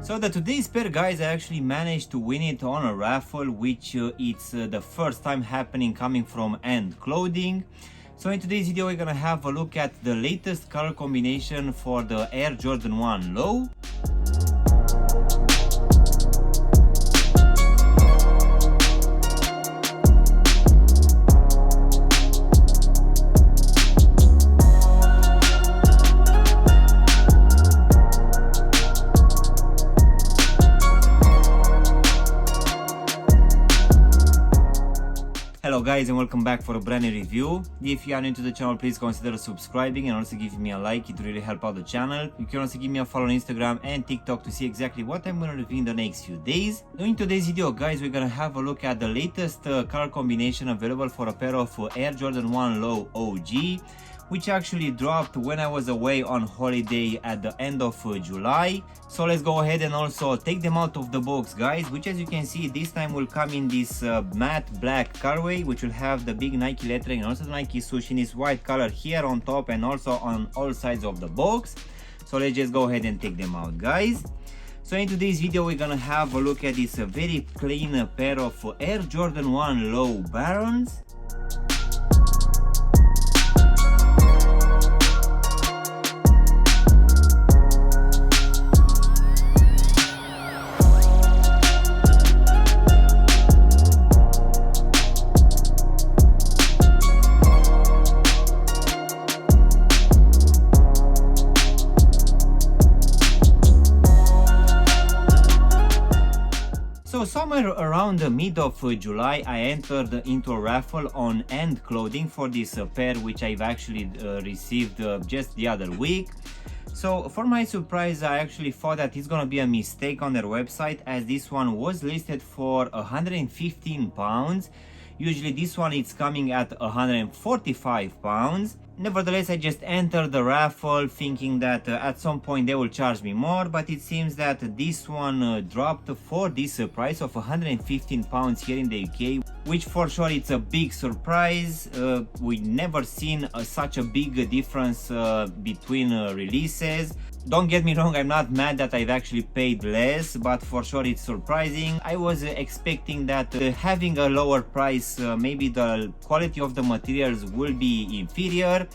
So today's pair, guys, I actually managed to win it on a raffle, which it's the first time happening coming from End Clothing. So in today's video we're gonna have a look at the latest color combination for the Air Jordan 1 Low. Hello guys, and welcome back for a brand new review. If you are new to the channel, please consider subscribing and also giving me a like. It really help out the channel. You can also give me a follow on Instagram and TikTok to see exactly what I'm gonna review in the next few days. In today's video, guys, we're gonna have a look at the latest color combination available for a pair of Air Jordan 1 Low OG, which actually dropped when I was away on holiday at the end of July. So let's go ahead and also take them out of the box, guys, which as you can see this time will come in this matte black colorway, which will have the big Nike lettering and also the Nike swoosh in this white color here on top and also on all sides of the box. So let's just go ahead and take them out, guys. So in today's video we're gonna have a look at this very clean pair of Air Jordan 1 Low Barons. So somewhere around the mid of July I entered into a raffle on End Clothing for this pair, which I've actually received just the other week. So for my surprise, I actually thought that it's gonna be a mistake on their website, as this one was listed for 115 pounds. Usually this one is coming at 145 pounds. Nevertheless, I just entered the raffle thinking that at some point they will charge me more, but it seems that this one dropped for this price of 115 pounds here in the UK, which for sure it's a big surprise. We never seen such a big difference between releases. Don't get me wrong, I'm not mad that I've actually paid less, but for sure it's surprising. I was expecting that having a lower price, maybe the quality of the materials will be inferior.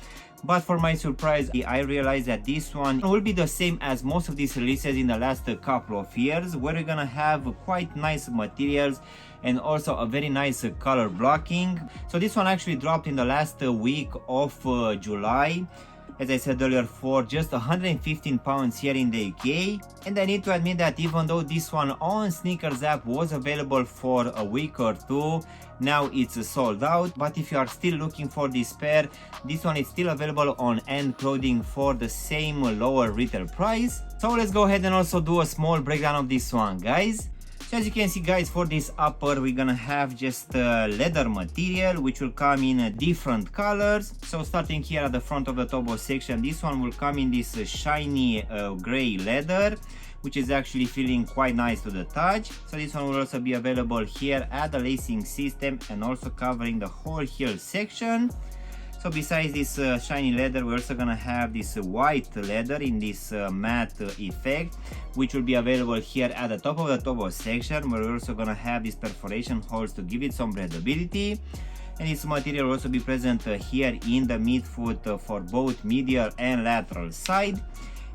But for my surprise, I realized that this one will be the same as most of these releases in the last couple of years, where we're gonna have quite nice materials and also a very nice color blocking. So this one actually dropped in the last week of July, as I said earlier, for just 115 pounds here in the UK. And I need to admit that even though this one on Sneakers app was available for a week or two, now it's sold out. But if you are still looking for this pair, this one is still available on End Clothing for the same lower retail price. So let's go ahead and also do a small breakdown of this one, guys. So as you can see, guys, for this upper we're gonna have just leather material, which will come in different colors. So starting here at the front of the topo section, this one will come in this shiny gray leather, which is actually feeling quite nice to the touch. So this one will also be available here at the lacing system and also covering the whole heel section. So besides this shiny leather, we're also gonna have this white leather in this matte effect, which will be available here at the top of the topo section, where we're also gonna have these perforation holes to give it some breathability. And this material will also be present here in the midfoot for both medial and lateral side.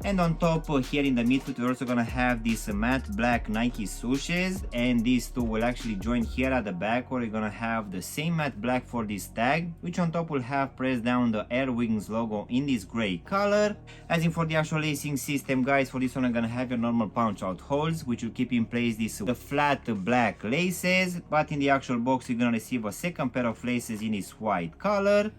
And on top here in the midfoot, we're also gonna have these matte black Nike swooshes, and these two will actually join here at the back, where we're gonna have the same matte black for this tag, which on top will have pressed down the Air Wings logo in this gray color. As in for the actual lacing system, guys, for this one I'm gonna have your normal punch out holes, which will keep in place the flat black laces, but in the actual box you're gonna receive a second pair of laces in this white color.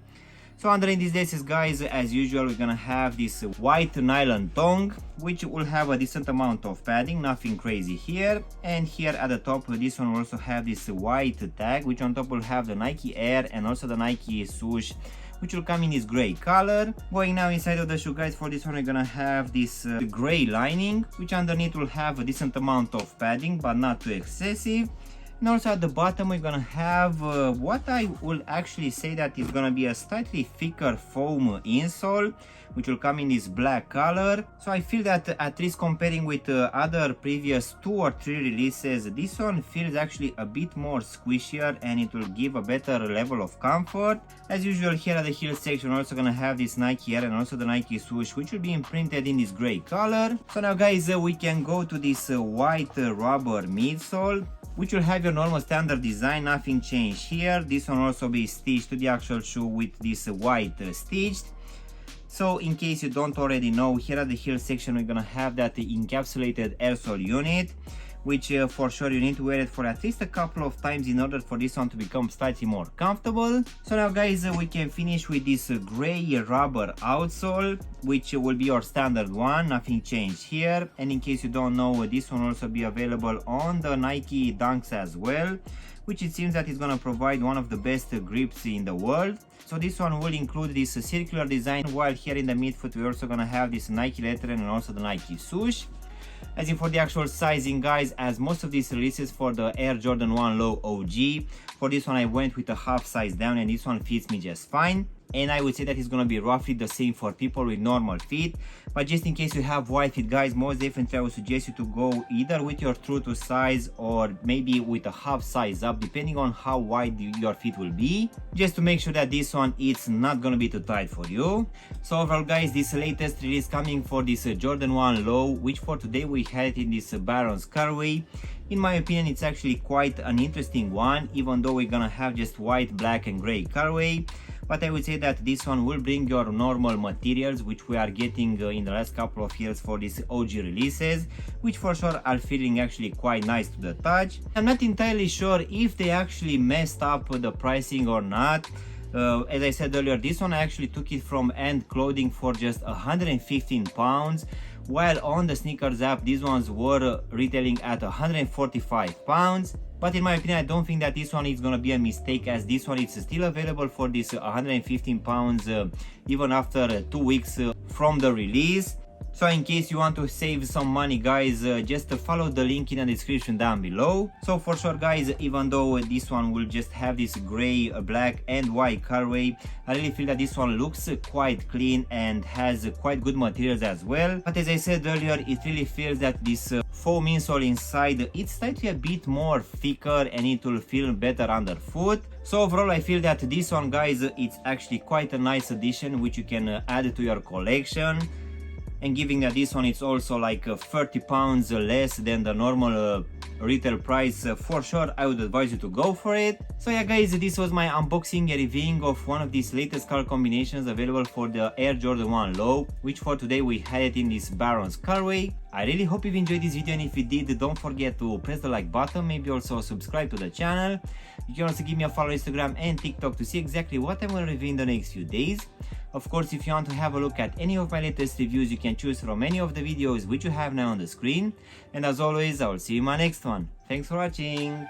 So underneath these laces, guys, as usual, we're gonna have this white nylon tongue, which will have a decent amount of padding, nothing crazy here. And here at the top, this one will also have this white tag, which on top will have the Nike Air and also the Nike swoosh, which will come in this gray color. Going now inside of the shoe, guys, for this one we're gonna have this gray lining, which underneath will have a decent amount of padding, but not too excessive. And also at the bottom we're gonna have what I will actually say that is gonna be a slightly thicker foam insole, which will come in this black color. So I feel that at least comparing with other previous 2 or 3 releases, this one feels actually a bit more squishier and it will give a better level of comfort. As usual, here at the heel section we're also gonna have this Nike Air and also the Nike swoosh, which will be imprinted in this gray color. So now guys, we can go to this white rubber midsole, which will have your normal standard design, nothing changed here. This one will also be stitched to the actual shoe with this white stitched. So in case you don't already know, here at the heel section we're gonna have that encapsulated air sole unit, which for sure you need to wear it for at least a couple of times in order for this one to become slightly more comfortable. So now guys, we can finish with this gray rubber outsole, which will be your standard one, nothing changed here. And in case you don't know, this one will also be available on the Nike Dunks as well, which it seems that is gonna provide one of the best grips in the world. So this one will include this circular design, while here in the midfoot we're also gonna have this Nike lettering and also the Nike swoosh. As in for the actual sizing guys, as most of these releases for the Air Jordan 1 Low OG, for this one I went with a half size down and this one fits me just fine. And I would say that it's gonna be roughly the same for people with normal feet. But just in case you have wide feet guys, most definitely I would suggest you to go either with your true to size or maybe with a half size up, depending on how wide your feet will be, just to make sure that this one it's not gonna be too tight for you. So overall guys, this latest release coming for this Jordan 1 Low, which for today we had it in this Baron's colorway. In my opinion, it's actually quite an interesting one, even though we're gonna have just white, black and gray colorway. But I would say that this one will bring your normal materials, which we are getting in the last couple of years for these OG releases, which for sure are feeling actually quite nice to the touch. I'm not entirely sure if they actually messed up the pricing or not. As I said earlier, this one I actually took it from End Clothing for just 115 pounds, while on the sneakers app these ones were retailing at 145 pounds. But in my opinion, I don't think that this one is gonna be a mistake, as this one is still available for this 115 pounds even after 2 weeks from the release. So in case you want to save some money guys, just follow the link in the description down below. So for sure guys, even though this one will just have this gray, black and white colorway, I really feel that this one looks quite clean and has quite good materials as well. But as I said earlier, it really feels that this foam insole inside, it's slightly a bit more thicker and it will feel better underfoot. So overall I feel that this one guys, it's actually quite a nice addition which you can add to your collection. And given that this one is also like 30 pounds less than the normal retail price, for sure I would advise you to go for it. So yeah guys, this was my unboxing and reviewing of one of these latest color combinations available for the Air Jordan 1 Low, which for today we had it in this Baron's colorway. I really hope you've enjoyed this video, and if you did, don't forget to press the like button, maybe also subscribe to the channel. You can also give me a follow on Instagram and TikTok to see exactly what I'm going to review in the next few days. Of course, if you want to have a look at any of my latest reviews, you can choose from any of the videos which you have now on the screen. And as always, I will see you in my next one. Thanks for watching.